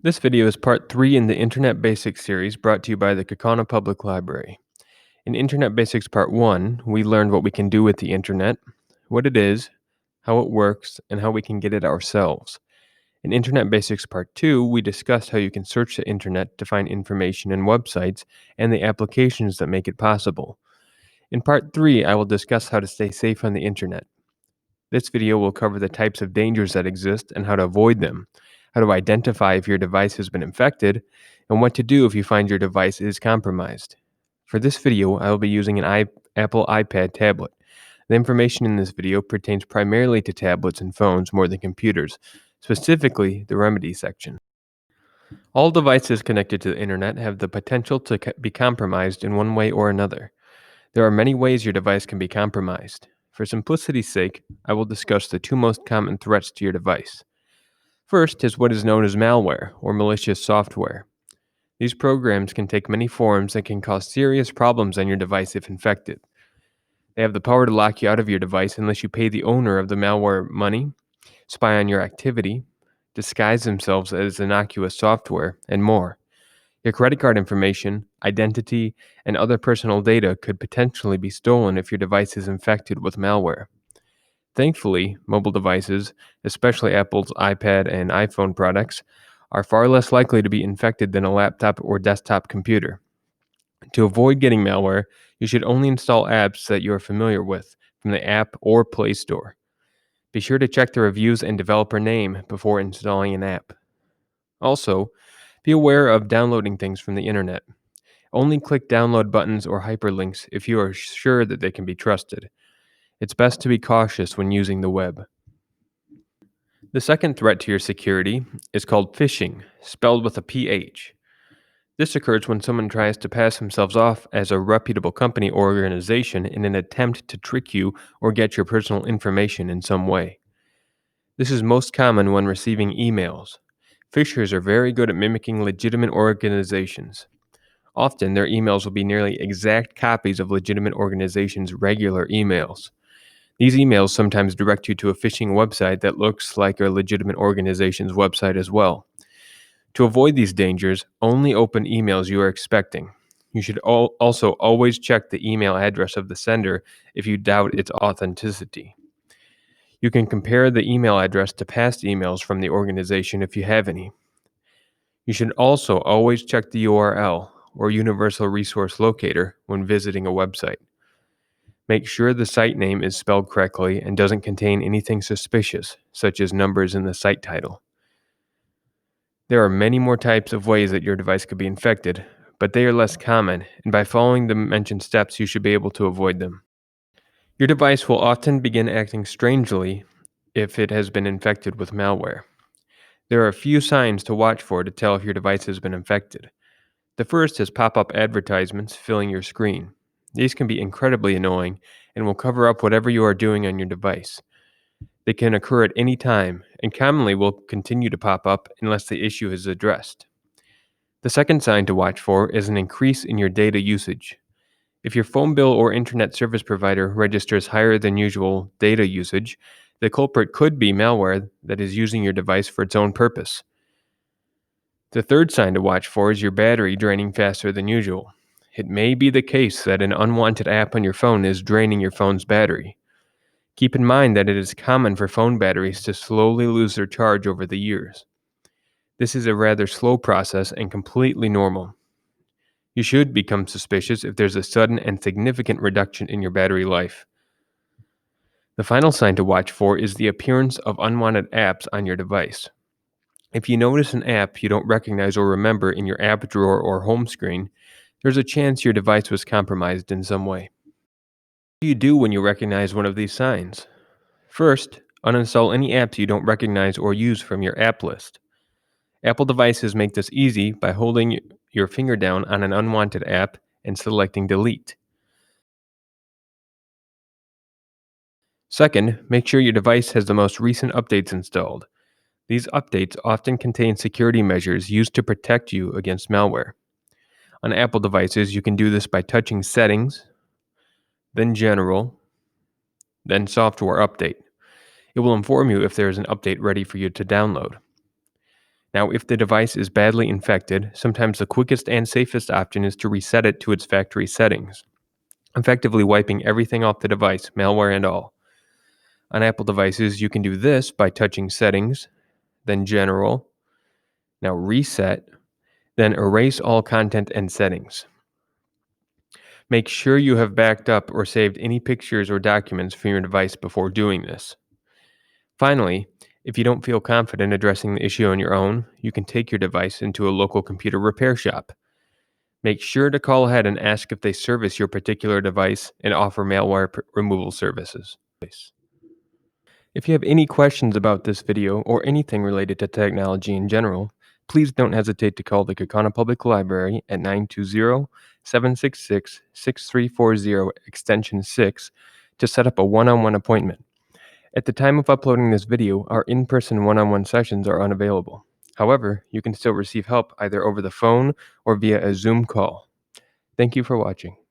This video is part 3 in the Internet Basics series brought to you by the Kaukauna Public Library. In Internet Basics Part 1, we learned what we can do with the Internet, what it is, how it works, and how we can get it ourselves. In Internet Basics Part 2, we discussed how you can search the Internet to find information and websites and the applications that make it possible. In Part 3, I will discuss how to stay safe on the Internet. This video will cover the types of dangers that exist and how to avoid them, how to identify if your device has been infected, and what to do if you find your device is compromised. For this video, I will be using an Apple iPad tablet. The information in this video pertains primarily to tablets and phones more than computers, specifically the remedy section. All devices connected to the internet have the potential to be compromised in one way or another. There are many ways your device can be compromised. For simplicity's sake, I will discuss the two most common threats to your device. First is what is known as malware, or malicious software. These programs can take many forms and can cause serious problems on your device if infected. They have the power to lock you out of your device unless you pay the owner of the malware money, spy on your activity, disguise themselves as innocuous software, and more. Your credit card information, identity, and other personal data could potentially be stolen if your device is infected with malware. Thankfully, mobile devices, especially Apple's iPad and iPhone products, are far less likely to be infected than a laptop or desktop computer. To avoid getting malware, you should only install apps that you are familiar with from the App or Play Store. Be sure to check the reviews and developer name before installing an app. Also, be aware of downloading things from the internet. Only click download buttons or hyperlinks if you are sure that they can be trusted. It's best to be cautious when using the web. The second threat to your security is called phishing, spelled with a PH. This occurs when someone tries to pass themselves off as a reputable company or organization in an attempt to trick you or get your personal information in some way. This is most common when receiving emails. Phishers are very good at mimicking legitimate organizations. Often, their emails will be nearly exact copies of legitimate organizations' regular emails. These emails sometimes direct you to a phishing website that looks like a legitimate organization's website as well. To avoid these dangers, only open emails you are expecting. You should also always check the email address of the sender if you doubt its authenticity. You can compare the email address to past emails from the organization if you have any. You should also always check the URL, or Universal Resource Locator, when visiting a website. Make sure the site name is spelled correctly and doesn't contain anything suspicious, such as numbers in the site title. There are many more types of ways that your device could be infected, but they are less common, and by following the mentioned steps, you should be able to avoid them. Your device will often begin acting strangely if it has been infected with malware. There are a few signs to watch for to tell if your device has been infected. The first is pop-up advertisements filling your screen. These can be incredibly annoying and will cover up whatever you are doing on your device. They can occur at any time and commonly will continue to pop up unless the issue is addressed. The second sign to watch for is an increase in your data usage. If your phone bill or internet service provider registers higher than usual data usage, the culprit could be malware that is using your device for its own purpose. The third sign to watch for is your battery draining faster than usual. It may be the case that an unwanted app on your phone is draining your phone's battery. Keep in mind that it is common for phone batteries to slowly lose their charge over the years. This is a rather slow process and completely normal. You should become suspicious if there's a sudden and significant reduction in your battery life. The final sign to watch for is the appearance of unwanted apps on your device. If you notice an app you don't recognize or remember in your app drawer or home screen, there's a chance your device was compromised in some way. What do you do when you recognize one of these signs? First, uninstall any apps you don't recognize or use from your app list. Apple devices make this easy by holding your finger down on an unwanted app and selecting delete. Second, make sure your device has the most recent updates installed. These updates often contain security measures used to protect you against malware. On Apple devices, you can do this by touching Settings, then General, then Software Update. It will inform you if there is an update ready for you to download. Now, if the device is badly infected, sometimes the quickest and safest option is to reset it to its factory settings, effectively wiping everything off the device, malware and all. On Apple devices, you can do this by touching Settings, then General, now Reset, then Erase all content and settings. Make sure you have backed up or saved any pictures or documents from your device before doing this. Finally, if you don't feel confident addressing the issue on your own, you can take your device into a local computer repair shop. Make sure to call ahead and ask if they service your particular device and offer malware removal services. If you have any questions about this video or anything related to technology in general, please don't hesitate to call the Kaukauna Public Library at 920-766-6340 extension 6 to set up a one-on-one appointment. At the time of uploading this video, our in-person one-on-one sessions are unavailable. However, you can still receive help either over the phone or via a Zoom call. Thank you for watching.